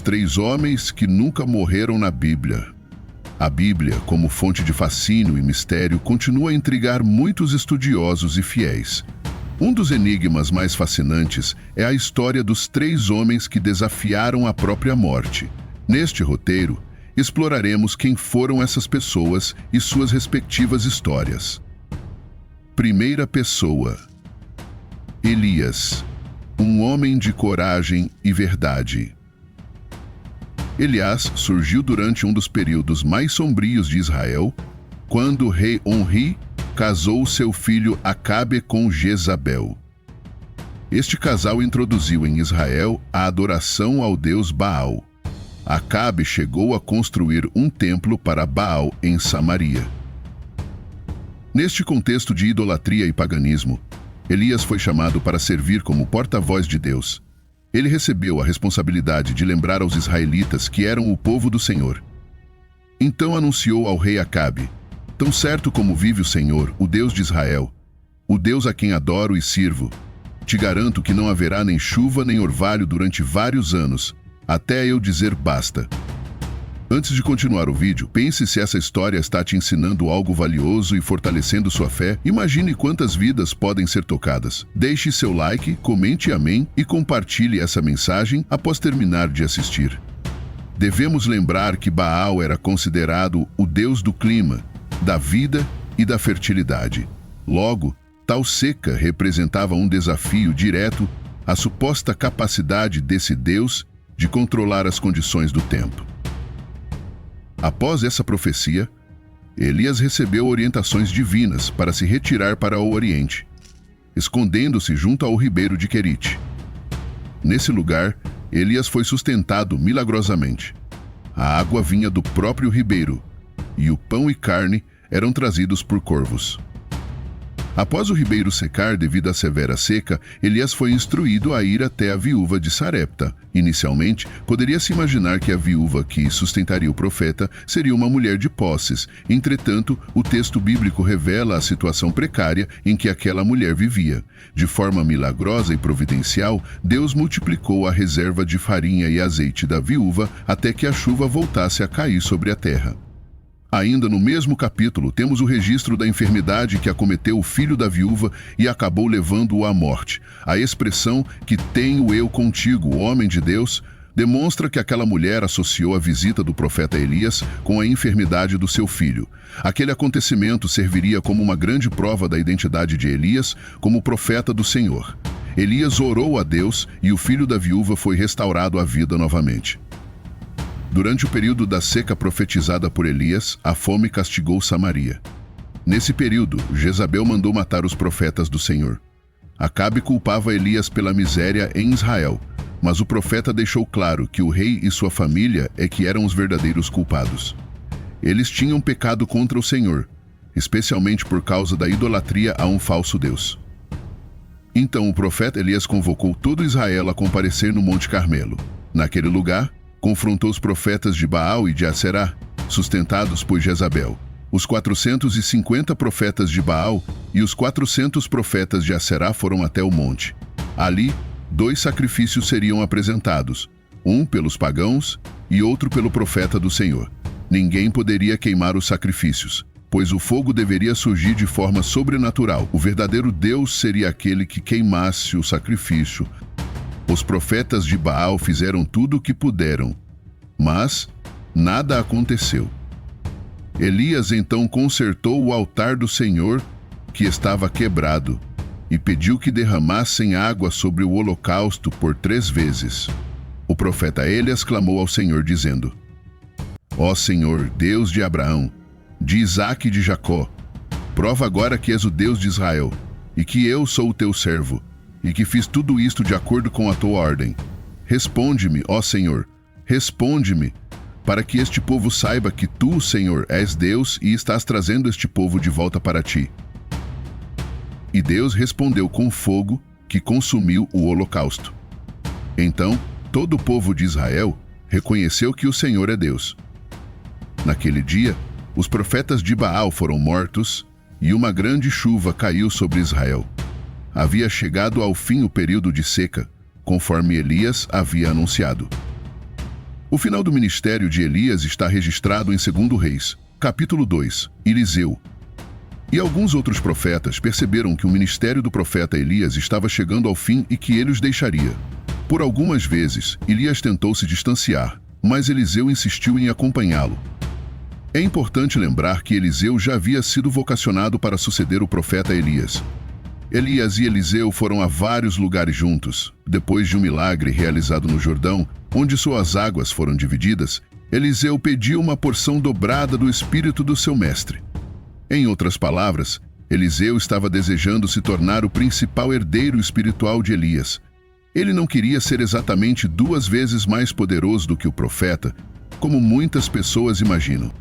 três homens que nunca morreram na Bíblia. A Bíblia, como fonte de fascínio e mistério, continua a intrigar muitos estudiosos e fiéis. Um dos enigmas mais fascinantes é a história dos três homens que desafiaram a própria morte. Neste roteiro, exploraremos quem foram essas pessoas e suas respectivas histórias. Primeira pessoa: Elias, um homem de coragem e verdade. Elias surgiu durante um dos períodos mais sombrios de Israel, quando o rei Onri casou seu filho Acabe com Jezabel. Este casal introduziu em Israel a adoração ao deus Baal. Acabe chegou a construir um templo para Baal em Samaria. Neste contexto de idolatria e paganismo, Elias foi chamado para servir como porta-voz de Deus. Ele recebeu a responsabilidade de lembrar aos israelitas que eram o povo do Senhor. Então anunciou ao rei Acabe: "Tão certo como vive o Senhor, o Deus de Israel, o Deus a quem adoro e sirvo, te garanto que não haverá nem chuva nem orvalho durante vários anos, até eu dizer basta." Antes de continuar o vídeo, pense se essa história está te ensinando algo valioso e fortalecendo sua fé. Imagine quantas vidas podem ser tocadas. Deixe seu like, comente amém e compartilhe essa mensagem após terminar de assistir. Devemos lembrar que Baal era considerado o deus do clima, da vida e da fertilidade. Logo, tal seca representava um desafio direto à suposta capacidade desse deus de controlar as condições do tempo. Após essa profecia, Elias recebeu orientações divinas para se retirar para o Oriente, escondendo-se junto ao ribeiro de Querite. Nesse lugar, Elias foi sustentado milagrosamente. A água vinha do próprio ribeiro, e o pão e carne eram trazidos por corvos. Após o ribeiro secar devido à severa seca, Elias foi instruído a ir até a viúva de Sarepta. Inicialmente, poderia-se imaginar que a viúva que sustentaria o profeta seria uma mulher de posses. Entretanto, o texto bíblico revela a situação precária em que aquela mulher vivia. De forma milagrosa e providencial, Deus multiplicou a reserva de farinha e azeite da viúva até que a chuva voltasse a cair sobre a terra. Ainda no mesmo capítulo, temos o registro da enfermidade que acometeu o filho da viúva e acabou levando-o à morte. A expressão "que tenho eu contigo, homem de Deus", demonstra que aquela mulher associou a visita do profeta Elias com a enfermidade do seu filho. Aquele acontecimento serviria como uma grande prova da identidade de Elias como profeta do Senhor. Elias orou a Deus e o filho da viúva foi restaurado à vida novamente. Durante o período da seca profetizada por Elias, a fome castigou Samaria. Nesse período, Jezabel mandou matar os profetas do Senhor. Acabe culpava Elias pela miséria em Israel, mas o profeta deixou claro que o rei e sua família é que eram os verdadeiros culpados. Eles tinham pecado contra o Senhor, especialmente por causa da idolatria a um falso Deus. Então o profeta Elias convocou todo Israel a comparecer no Monte Carmelo. Naquele lugar, confrontou os profetas de Baal e de Aserá, sustentados por Jezabel. Os 450 profetas de Baal e os 400 profetas de Aserá foram até o monte. Ali, 2 sacrifícios seriam apresentados, um pelos pagãos e outro pelo profeta do Senhor. Ninguém poderia queimar os sacrifícios, pois o fogo deveria surgir de forma sobrenatural. O verdadeiro Deus seria aquele que queimasse o sacrifício. Os profetas de Baal fizeram tudo o que puderam, mas nada aconteceu. Elias então consertou o altar do Senhor, que estava quebrado, e pediu que derramassem água sobre o holocausto por 3 vezes. O profeta Elias clamou ao Senhor, dizendo: "Ó Senhor, Deus de Abraão, de Isaque e de Jacó, prova agora que és o Deus de Israel, e que eu sou o teu servo, e que fiz tudo isto de acordo com a tua ordem. Responde-me, ó Senhor, responde-me, para que este povo saiba que tu, Senhor, és Deus e estás trazendo este povo de volta para ti." E Deus respondeu com fogo que consumiu o holocausto. Então, todo o povo de Israel reconheceu que o Senhor é Deus. Naquele dia, os profetas de Baal foram mortos e uma grande chuva caiu sobre Israel. Havia chegado ao fim o período de seca, conforme Elias havia anunciado. O final do ministério de Elias está registrado em 2 Reis, capítulo 2, Eliseu. E alguns outros profetas perceberam que o ministério do profeta Elias estava chegando ao fim e que ele os deixaria. Por algumas vezes, Elias tentou se distanciar, mas Eliseu insistiu em acompanhá-lo. É importante lembrar que Eliseu já havia sido vocacionado para suceder o profeta Elias. Elias e Eliseu foram a vários lugares juntos. Depois de um milagre realizado no Jordão, onde suas águas foram divididas, Eliseu pediu uma porção dobrada do espírito do seu mestre. Em outras palavras, Eliseu estava desejando se tornar o principal herdeiro espiritual de Elias. Ele não queria ser exatamente 2 vezes mais poderoso do que o profeta, como muitas pessoas imaginam.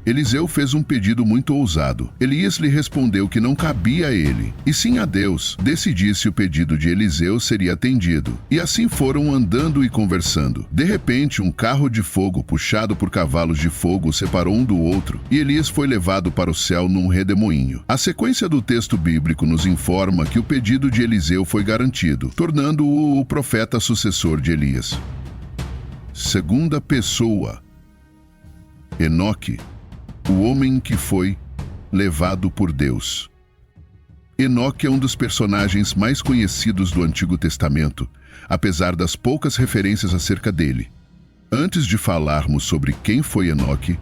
Eliseu fez um pedido muito ousado. Elias lhe respondeu que não cabia a ele, e sim a Deus, decidir se o pedido de Eliseu seria atendido. E assim foram andando e conversando. De repente, um carro de fogo puxado por cavalos de fogo os separou um do outro, e Elias foi levado para o céu num redemoinho. A sequência do texto bíblico nos informa que o pedido de Eliseu foi garantido, tornando-o o profeta sucessor de Elias. Segunda pessoa. Enoque, o homem que foi levado por Deus. Enoque é um dos personagens mais conhecidos do Antigo Testamento, apesar das poucas referências acerca dele. Antes de falarmos sobre quem foi Enoque,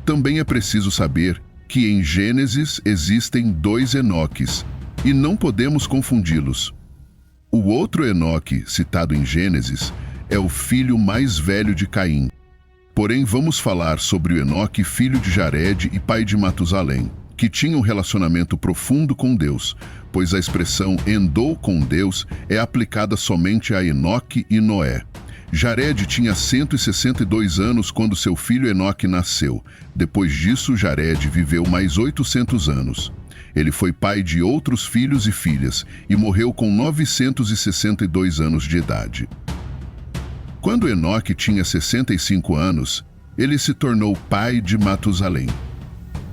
também é preciso saber que em Gênesis existem 2 Enoques, e não podemos confundi-los. O outro Enoque, citado em Gênesis, é o filho mais velho de Caim. Porém, vamos falar sobre o Enoque, filho de Jared e pai de Matusalém, que tinha um relacionamento profundo com Deus, pois a expressão andou com Deus é aplicada somente a Enoque e Noé. Jared tinha 162 anos quando seu filho Enoque nasceu. Depois disso, Jared viveu mais 800 anos. Ele foi pai de outros filhos e filhas e morreu com 962 anos de idade. Quando Enoque tinha 65 anos, ele se tornou pai de Matusalém.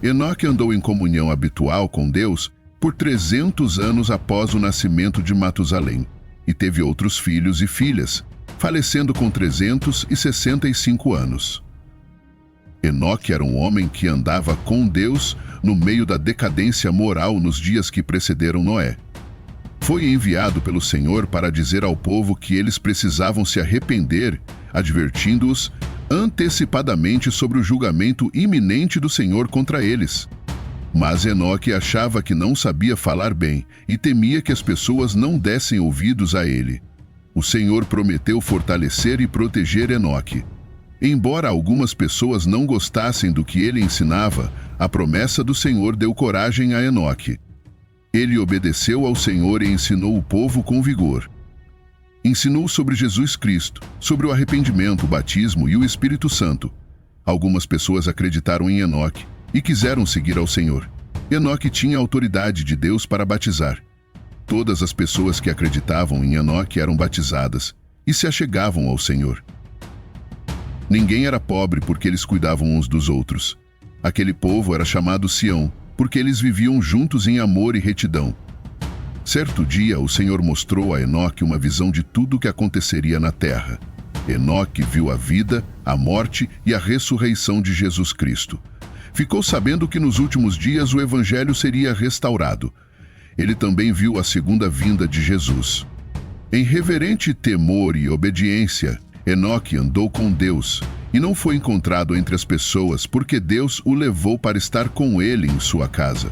Enoque andou em comunhão habitual com Deus por 300 anos após o nascimento de Matusalém, e teve outros filhos e filhas, falecendo com 365 anos. Enoque era um homem que andava com Deus no meio da decadência moral nos dias que precederam Noé. Foi enviado pelo Senhor para dizer ao povo que eles precisavam se arrepender, advertindo-os antecipadamente sobre o julgamento iminente do Senhor contra eles. Mas Enoque achava que não sabia falar bem e temia que as pessoas não dessem ouvidos a ele. O Senhor prometeu fortalecer e proteger Enoque. Embora algumas pessoas não gostassem do que ele ensinava, a promessa do Senhor deu coragem a Enoque. Ele obedeceu ao Senhor e ensinou o povo com vigor. Ensinou sobre Jesus Cristo, sobre o arrependimento, o batismo e o Espírito Santo. Algumas pessoas acreditaram em Enoque e quiseram seguir ao Senhor. Enoque tinha autoridade de Deus para batizar. Todas as pessoas que acreditavam em Enoque eram batizadas e se achegavam ao Senhor. Ninguém era pobre porque eles cuidavam uns dos outros. Aquele povo era chamado Sião, porque eles viviam juntos em amor e retidão. Certo dia, o Senhor mostrou a Enoque uma visão de tudo o que aconteceria na terra. Enoque viu a vida, a morte e a ressurreição de Jesus Cristo. Ficou sabendo que nos últimos dias o Evangelho seria restaurado. Ele também viu a segunda vinda de Jesus. Em reverente temor e obediência, Enoque andou com Deus e não foi encontrado entre as pessoas porque Deus o levou para estar com ele em sua casa.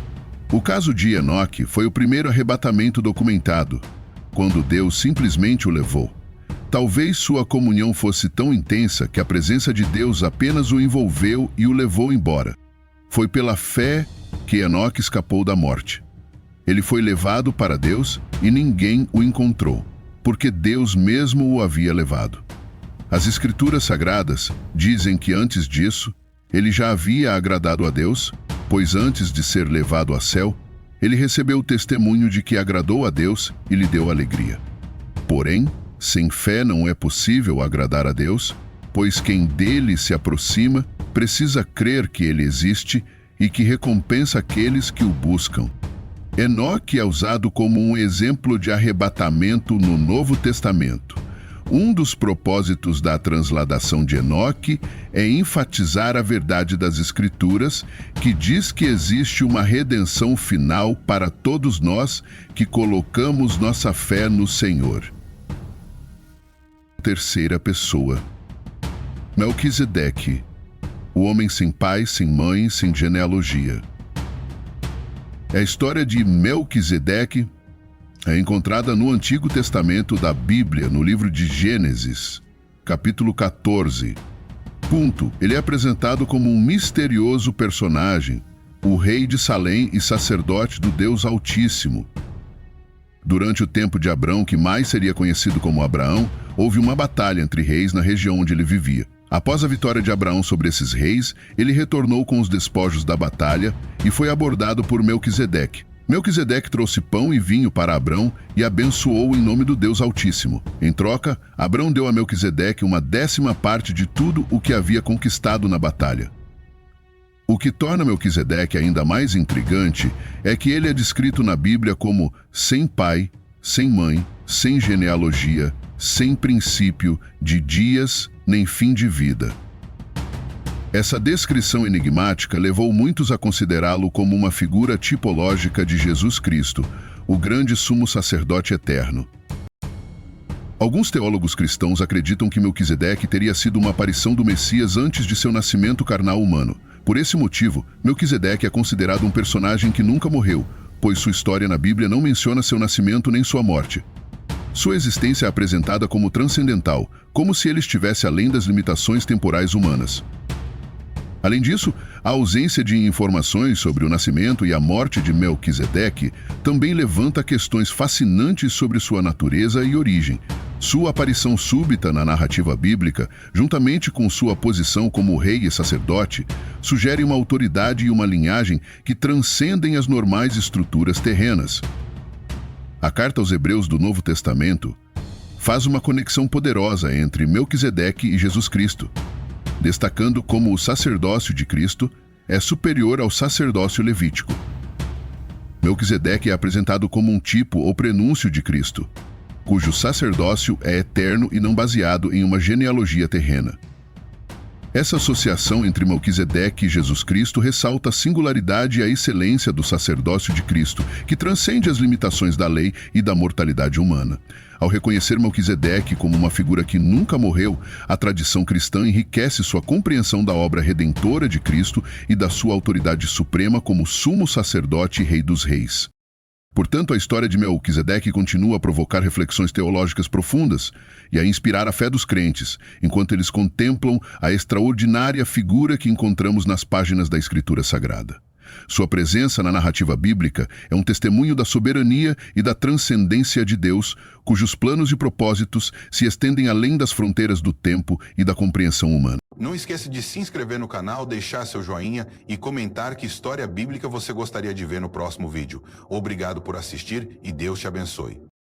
O caso de Enoque foi o primeiro arrebatamento documentado, quando Deus simplesmente o levou. Talvez sua comunhão fosse tão intensa que a presença de Deus apenas o envolveu e o levou embora. Foi pela fé que Enoque escapou da morte. Ele foi levado para Deus e ninguém o encontrou, porque Deus mesmo o havia levado. As Escrituras Sagradas dizem que antes disso, ele já havia agradado a Deus, pois antes de ser levado ao céu, ele recebeu o testemunho de que agradou a Deus e lhe deu alegria. Porém, sem fé não é possível agradar a Deus, pois quem dele se aproxima precisa crer que ele existe e que recompensa aqueles que o buscam. Enoque é usado como um exemplo de arrebatamento no Novo Testamento. Um dos propósitos da transladação de Enoque é enfatizar a verdade das Escrituras, que diz que existe uma redenção final para todos nós que colocamos nossa fé no Senhor. Terceira pessoa. Melquisedeque, o homem sem pai, sem mãe, sem genealogia. A história de Melquisedeque é encontrada no Antigo Testamento da Bíblia, no livro de Gênesis, capítulo 14. Ele é apresentado como um misterioso personagem, o rei de Salém e sacerdote do Deus Altíssimo. Durante o tempo de Abrão, que mais seria conhecido como Abraão, houve uma batalha entre reis na região onde ele vivia. Após a vitória de Abraão sobre esses reis, ele retornou com os despojos da batalha e foi abordado por Melquisedeque. Melquisedeque trouxe pão e vinho para Abrão e abençoou em nome do Deus Altíssimo. Em troca, Abrão deu a Melquisedeque 1/10 de tudo o que havia conquistado na batalha. O que torna Melquisedeque ainda mais intrigante é que ele é descrito na Bíblia como sem pai, sem mãe, sem genealogia, sem princípio de dias nem fim de vida. Essa descrição enigmática levou muitos a considerá-lo como uma figura tipológica de Jesus Cristo, o grande sumo sacerdote eterno. Alguns teólogos cristãos acreditam que Melquisedeque teria sido uma aparição do Messias antes de seu nascimento carnal humano. Por esse motivo, Melquisedeque é considerado um personagem que nunca morreu, pois sua história na Bíblia não menciona seu nascimento nem sua morte. Sua existência é apresentada como transcendental, como se ele estivesse além das limitações temporais humanas. Além disso, a ausência de informações sobre o nascimento e a morte de Melquisedeque também levanta questões fascinantes sobre sua natureza e origem. Sua aparição súbita na narrativa bíblica, juntamente com sua posição como rei e sacerdote, sugere uma autoridade e uma linhagem que transcendem as normais estruturas terrenas. A carta aos Hebreus do Novo Testamento faz uma conexão poderosa entre Melquisedeque e Jesus Cristo, destacando como o sacerdócio de Cristo é superior ao sacerdócio levítico. Melquisedeque é apresentado como um tipo ou prenúncio de Cristo, cujo sacerdócio é eterno e não baseado em uma genealogia terrena. Essa associação entre Melquisedeque e Jesus Cristo ressalta a singularidade e a excelência do sacerdócio de Cristo, que transcende as limitações da lei e da mortalidade humana. Ao reconhecer Melquisedeque como uma figura que nunca morreu, a tradição cristã enriquece sua compreensão da obra redentora de Cristo e da sua autoridade suprema como sumo sacerdote e rei dos reis. Portanto, a história de Melquisedeque continua a provocar reflexões teológicas profundas e a inspirar a fé dos crentes, enquanto eles contemplam a extraordinária figura que encontramos nas páginas da Escritura Sagrada. Sua presença na narrativa bíblica é um testemunho da soberania e da transcendência de Deus, cujos planos e propósitos se estendem além das fronteiras do tempo e da compreensão humana. Não esqueça de se inscrever no canal, deixar seu joinha e comentar que história bíblica você gostaria de ver no próximo vídeo. Obrigado por assistir e Deus te abençoe.